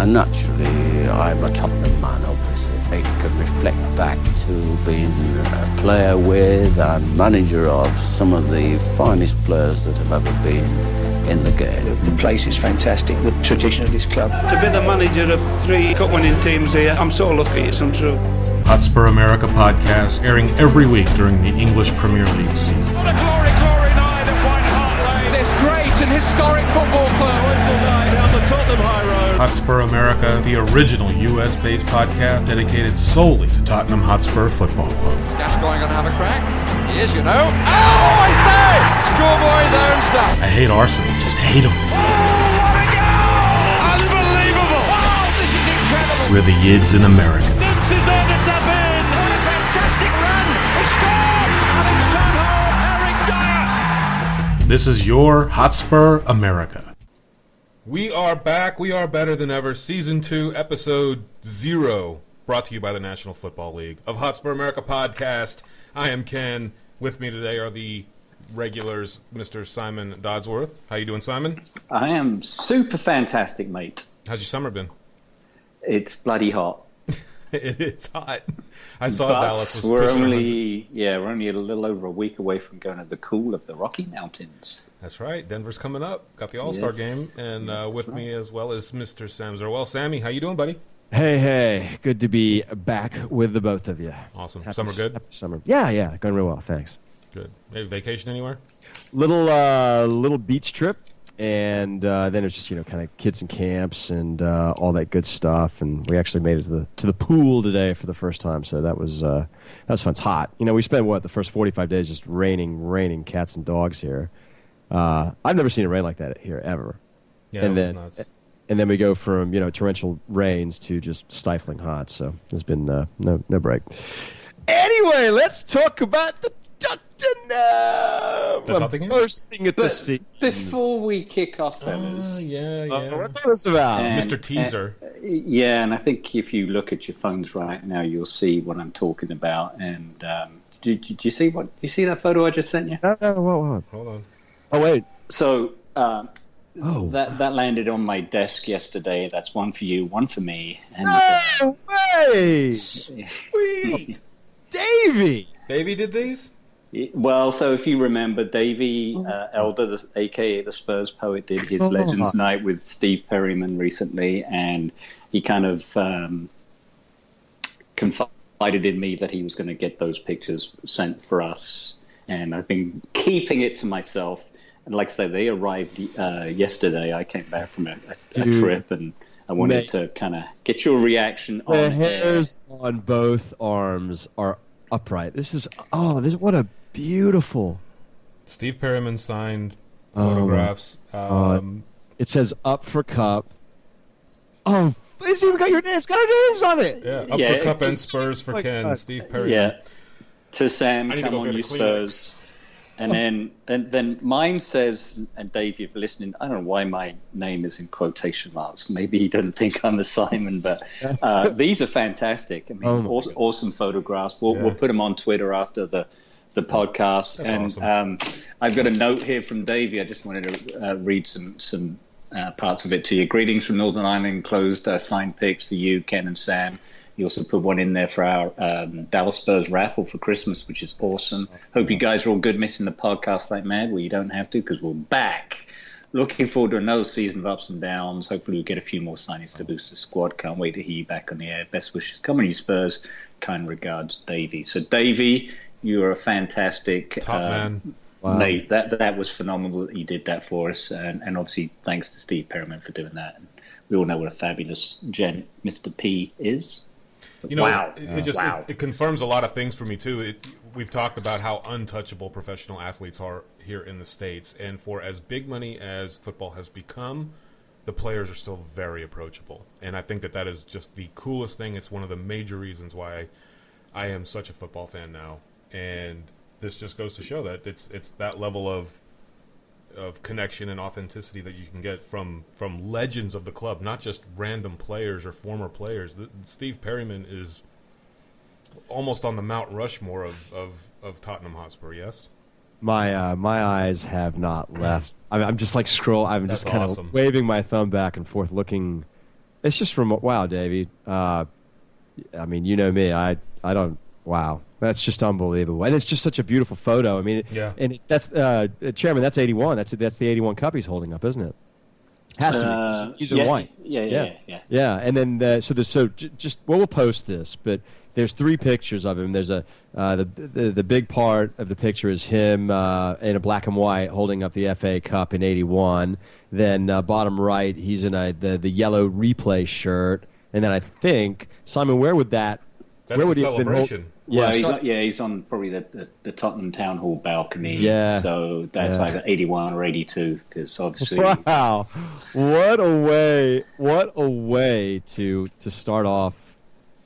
And naturally, I'm a Tottenham man, obviously. I can reflect back to being a player with and manager of some of the finest players that have ever been in the game. The place is fantastic, the tradition of this club. To be the manager of 3 cup-winning teams here, I'm so lucky, it's untrue. Hotspur America podcast, airing every week during the English Premier League season. What a glory, glory night at White Hart Lane. This great and historic football club. Joyful night down the Tottenham High Road. Hotspur America, the original US-based podcast dedicated solely to Tottenham Hotspur Football Club. Is Gascoigne going to have a crack? He is, you know. Oh, I say! Schoolboy's own stuff. I hate Arsenal, just hate them. Oh, what a goal! Unbelievable! Wow, this is incredible. We're the Yids in America. This is there to tap in. What a fantastic run. He scored! And it's turned home. Eric Dyer. This is your Hotspur America. We are back. We are better than ever. Season 2, Episode 0, brought to you by the National Football League of Hotspur America podcast. I am Ken. With me today are the regulars, Mr. Simon Dodsworth. How you doing, Simon? I am super fantastic, mate. How's your summer been? It's bloody hot. It is hot. I saw but Dallas was we're pushing only a little over a week away from going to the cool of the Rocky Mountains. That's right. Denver's coming up. Got the All-Star game, and with me as well as Mr. Sam Zerwell. Sammy, how you doing, buddy? Hey, good to be back with the both of you. Awesome. Summer good? Happy summer. Yeah, going real well, thanks. Good. Maybe vacation anywhere? Little beach trip, and then it's just kind of kids in camps and all that good stuff. And we actually made it to the pool today for the first time, so that was fun. It's hot. We spent the first 45 days just raining cats and dogs here. I've never seen it rain like that here ever. Yeah, and it then was nuts. and then we go from torrential rains to just stifling hot. So there's been no break. Anyway, let's talk about the Tottenham. First thing at the season. Before we kick off, fellas. Yeah. What's this about? Mr. Teaser. And I think if you look at your phones right now, you'll see what I'm talking about. And did you see that photo I just sent you? No, what? Hold on. Oh, wait. So that landed on my desk yesterday. That's one for you, one for me. And, no way! Sweet! Davey! Davey did these? Well, so if you remember, Davey Elder, a.k.a. the Spurs poet, did his Legends Night with Steve Perryman recently, and he kind of confided in me that he was going to get those pictures sent for us, and I've been keeping it to myself. And like I say, they arrived yesterday. I came back from a trip, and I wanted to kind of get your reaction on the hairs on both arms are upright. This is what a beautiful. Steve Perryman signed photographs. It says "Up for Cup." Oh, it's even got your name. It's got our names on it. Yeah, Up for Cup and Spurs for Ken. God. Steve Perryman. Yeah. To Sam, come on, you Spurs. And then mine says, and Dave, if you're listening, I don't know why my name is in quotation marks. Maybe he doesn't think I'm a Simon, but these are fantastic. I mean, awesome photographs. We'll put them on Twitter after the podcast. That's and awesome. I've got a note here from Davey. I just wanted to read some parts of it to you. Greetings from Northern Ireland, enclosed signed pics for you, Ken and Sam. He also put one in there for our Dallas Spurs raffle for Christmas, which is awesome. Hope you guys are all good, missing the podcast like mad. Well, you don't have to, because we're back. Looking forward to another season of ups and downs. Hopefully we'll get a few more signings to boost the squad. Can't wait to hear you back on the air. Best wishes. Come on, you Spurs. Kind regards, Davey. So, Davey, you are a fantastic top man. Wow. Mate, that was phenomenal that you did that for us. And obviously, thanks to Steve Perryman for doing that. And we all know what a fabulous gent Mr. P is. Wow. It confirms a lot of things for me, too. We've talked about how untouchable professional athletes are here in the States. And for as big money as football has become, the players are still very approachable. And I think that is just the coolest thing. It's one of the major reasons why I am such a football fan now. And this just goes to show that it's that level of connection and authenticity that you can get from legends of the club, not just random players or former players. Steve Perryman is almost on the Mount Rushmore of Tottenham Hotspur. Yes. My eyes have not left. I'm just like I'm just kind of waving my thumb back and forth, looking It's just wow, Davey. I mean, you know me. I don't. Wow, that's just unbelievable, and it's just such a beautiful photo. I mean, and that's Chairman. That's 81. That's the 81 cup he's holding up, isn't it? Has to be. He's in white. Yeah. And then we'll post this, but there's 3 pictures of him. There's the big part of the picture is him in a black and white holding up the FA Cup in '81. Then bottom right, he's in the yellow replay shirt, and then I think Simon, where would he have been? He's on probably the Tottenham Town Hall balcony. Yeah. So that's either 81 or 82, because obviously. Wow, what a way to start off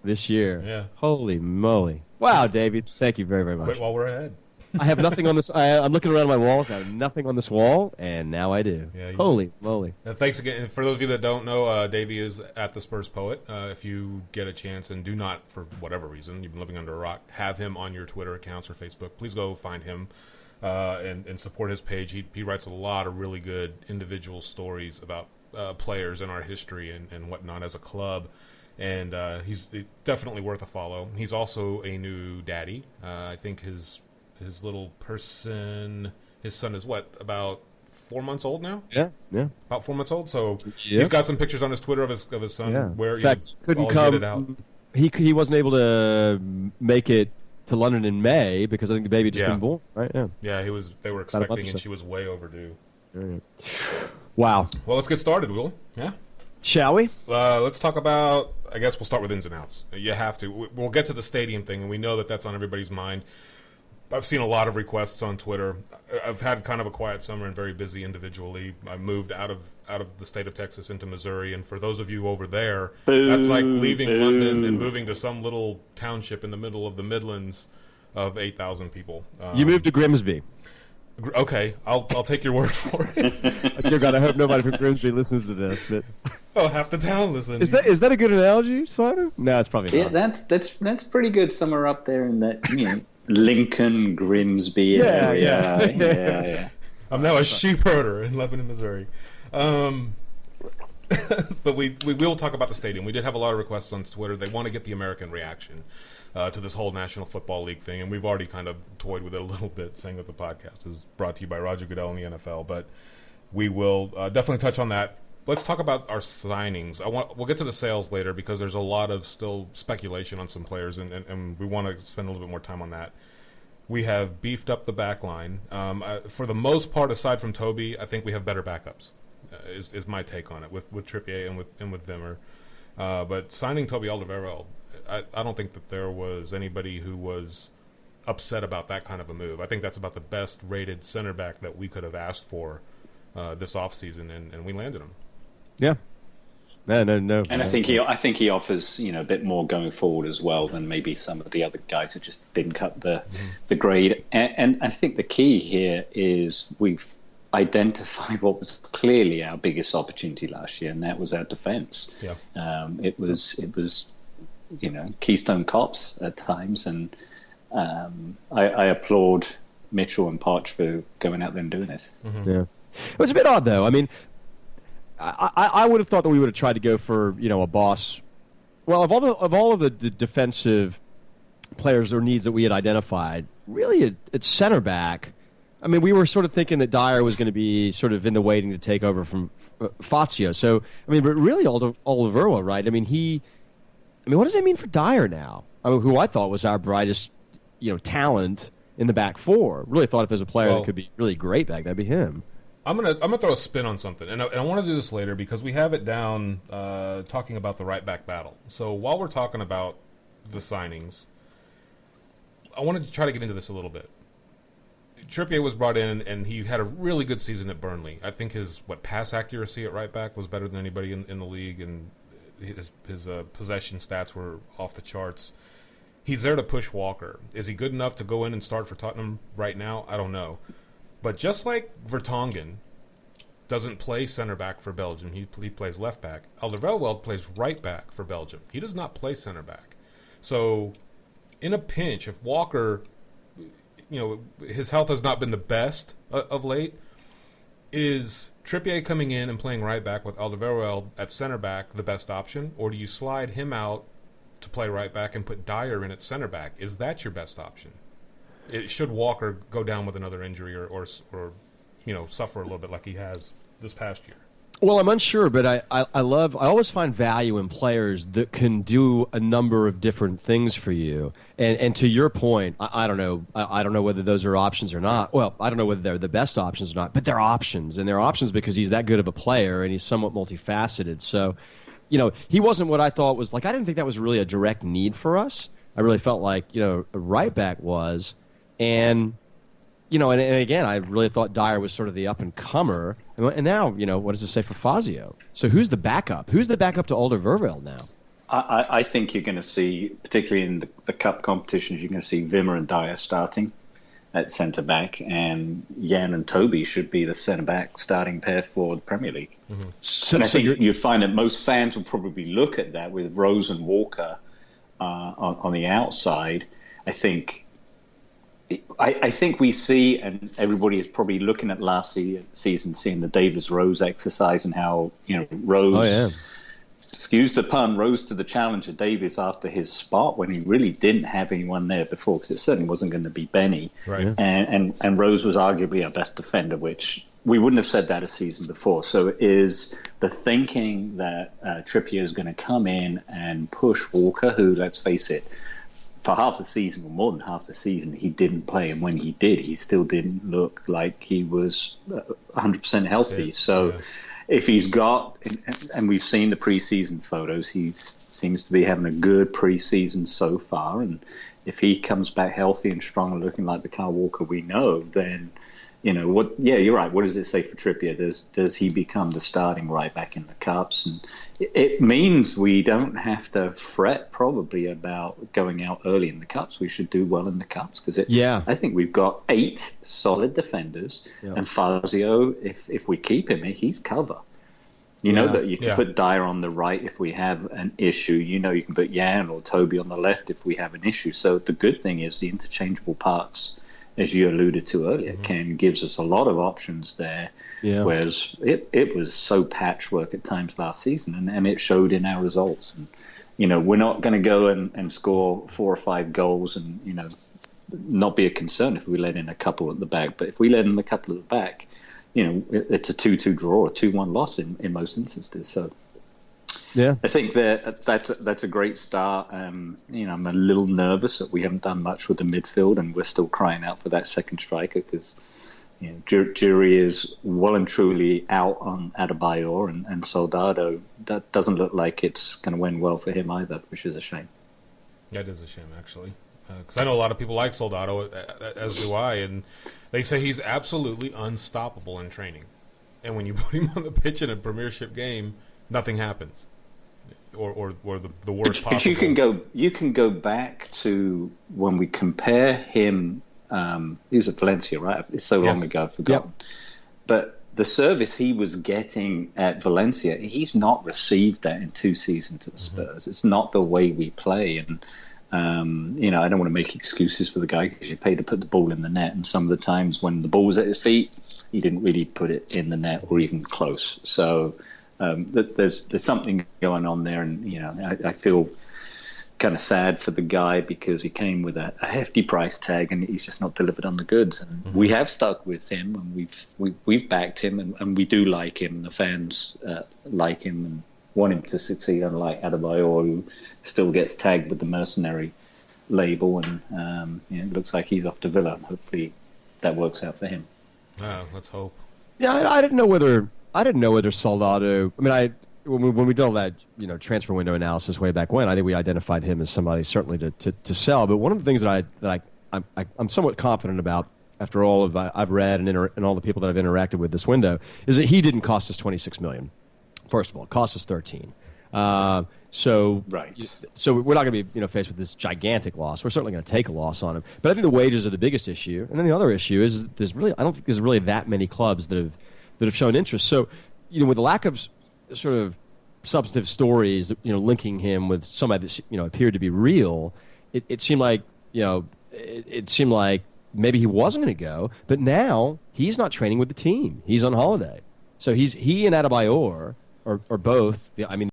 this year. Yeah. Holy moly! Wow, David, thank you very, very much. Quit while we're ahead. I have nothing on this. I'm looking around my walls. I have nothing on this wall, and now I do. Yeah, holy moly! Thanks again. For those of you that don't know, Davey is at the Spurs Poet. If you get a chance and do not, for whatever reason, you've been living under a rock, have him on your Twitter accounts or Facebook. Please go find him and support his page. He writes a lot of really good individual stories about players in our history and whatnot as a club. And he's definitely worth a follow. He's also a new daddy. I think his little person, his son is about 4 months old now? Yeah. About 4 months old. So he's got some pictures on his Twitter of his son where in fact, couldn't come. He wasn't able to make it to London in May because I think the baby just been born, right? Yeah, they were expecting, and she was way overdue. Wow. Well, let's get started, Will. Yeah. Shall we? Let's talk about, I guess we'll start with ins and outs. You have to. We'll get to the stadium thing, and we know that that's on everybody's mind. I've seen a lot of requests on Twitter. I've had kind of a quiet summer and very busy individually. I moved out of the state of Texas into Missouri, and for those of you over there, that's like leaving London and moving to some little township in the middle of the Midlands of 8,000 people. You moved to Grimsby. Okay, I'll take your word for it. Dear God, I hope nobody from Grimsby listens to this. But half the town listens. Is that a good analogy, Simon? No, it's probably not. Yeah, that's pretty good. Somewhere up there in that Lincoln, Grimsby area. Yeah. I'm now a sheep herder in Lebanon, Missouri. But we will talk about the stadium. We did have a lot of requests on Twitter. They want to get the American reaction to this whole National Football League thing, and we've already kind of toyed with it a little bit, saying that the podcast is brought to you by Roger Goodell and the NFL. But we will definitely touch on that. Let's talk about our signings. We'll get to the sales later because there's a lot of still speculation on some players, and we want to spend a little bit more time on that. We have beefed up the back line. For the most part, aside from Toby, I think we have better backups, is my take on it, with Trippier and with Wimmer. But signing Toby Alderweireld, I don't think that there was anybody who was upset about that kind of a move. I think that's about the best rated center back that we could have asked for this offseason, and we landed him. Yeah. No. And I think he offers a bit more going forward as well than maybe some of the other guys who just didn't cut the grade. And I think the key here is we've identified what was clearly our biggest opportunity last year, and that was our defence. Yeah. It was Keystone Cops at times, and I applaud Mitchell and Poch for going out there and doing this. Mm-hmm. Yeah. It was a bit odd though. I mean, I would have thought that we would have tried to go for a boss. Well, of all of the defensive players or needs that we had identified, really it's center back. I mean, we were sort of thinking that Dyer was going to be sort of in the waiting to take over from Fazio. So I mean, but really Alderweireld, right? I mean, what does that mean for Dyer now? I mean, who I thought was our brightest talent in the back four. Really thought if there's a player that could be really great back, that'd be him. I'm gonna throw a spin on something, and I want to do this later because we have it down talking about the right back battle. So while we're talking about the signings, I wanted to try to get into this a little bit. Trippier was brought in, and he had a really good season at Burnley. I think his pass accuracy at right back was better than anybody in the league, and his possession stats were off the charts. He's there to push Walker. Is he good enough to go in and start for Tottenham right now? I don't know. But just like Vertonghen doesn't play center back for Belgium, he plays left back. Alderweireld plays right back for Belgium. He does not play center back. So, in a pinch, if Walker, his health has not been the best of late, Is Trippier coming in and playing right back with Alderweireld at center back the best option, or do you slide him out to play right back and put Dyer in at center back? Is that your best option? Should Walker go down with another injury or suffer a little bit like he has this past year? Well, I'm unsure, but I always find value in players that can do a number of different things for you. And to your point, I don't know. I don't know whether those are options or not. Well, I don't know whether they're the best options or not, but they're options. And they're options because he's that good of a player and he's somewhat multifaceted. So, he wasn't what I thought was like. I didn't think that was really a direct need for us. I really felt like, a right back was. And and again, I really thought Dyer was sort of the up-and-comer. And now, what does it say for Fazio? So who's the backup? Who's the backup to Alderweireld now? I think you're going to see, particularly in the cup competitions, you're going to see Wimmer and Dyer starting at centre-back, and Jan and Toby should be the centre-back starting pair for the Premier League. Mm-hmm. And I think you find that most fans will probably look at that with Rose and Walker on the outside. I think we see, and everybody is probably looking at last season, seeing the Davies-Rose exercise and how, Rose, excuse the pun, rose to the challenge of Davies after his spot when he really didn't have anyone there before, because it certainly wasn't going to be Benny. Right. And Rose was arguably our best defender, which we wouldn't have said that a season before. So is the thinking that Trippier is going to come in and push Walker, who, let's face it, for half the season, or more than half the season, he didn't play, and when he did, he still didn't look like he was 100% healthy. If he's got, and we've seen the preseason photos, he seems to be having a good preseason so far, and if he comes back healthy and strong and looking like the Kyle Walker we know, then you're right. What does it say for Trippier? Does he become the starting right back in the Cups? And it means we don't have to fret probably about going out early in the Cups. We should do well in the Cups because I think we've got 8 solid defenders, and Fazio, if we keep him, he's cover. You know that you can put Dyer on the right if we have an issue. You can put Jan or Toby on the left if we have an issue. So the good thing is the interchangeable parts, as you alluded to earlier, Ken, gives us a lot of options there, whereas it was so patchwork at times last season, and it showed in our results. And, we're not going to go and score 4 or 5 goals and, not be a concern if we let in a couple at the back. But if we let in a couple at the back, it's a 2-2 draw, a 2-1 loss in most instances. So I think that's a great start. I'm a little nervous that we haven't done much with the midfield, and we're still crying out for that second striker because jury is well and truly out on Adebayor, and Soldado. That doesn't look like it's going to win well for him either, which is a shame. That is a shame, actually. Because I know a lot of people like Soldado, as do I, and they say he's absolutely unstoppable in training. And when you put him on the pitch in a Premiership game, nothing happens, or the worst possible. But you can go back to when we compare him. He was at Valencia, right? It's so long ago, I've forgotten. Yep. But the service he was getting at Valencia, he's not received that in 2 seasons at Spurs. It's not the way we play, and I don't want to make excuses for the guy because you're paid to put the ball in the net, and some of the times when the ball's at his feet, he didn't really put it in the net or even close. So there's something going on there, and I feel kind of sad for the guy because he came with a hefty price tag and he's just not delivered on the goods. And we have stuck with him, and we've backed him, and we do like him. The fans like him and want him to succeed, unlike Adebayor, who still gets tagged with the mercenary label, and it looks like he's off to Villa, and hopefully that works out for him. Let's hope. Yeah, I didn't know whether Soldado. I mean, when we did all that transfer window analysis way back when, I think we identified him as somebody certainly to sell. But one of the things that I'm somewhat confident about after all of I've read and all the people that I've interacted with this window is that he didn't cost us $26 million. First of all, it cost us 13. So we're not going to be faced with this gigantic loss. We're certainly going to take a loss on him. But I think the wages are the biggest issue. And then the other issue is I don't think there's really that many clubs that have shown interest. So with the lack of sort of substantive stories linking him with somebody that appeared to be real, it seemed like maybe he wasn't going to go, but now he's not training with the team. He's on holiday. So he and Adebayor are both, I mean,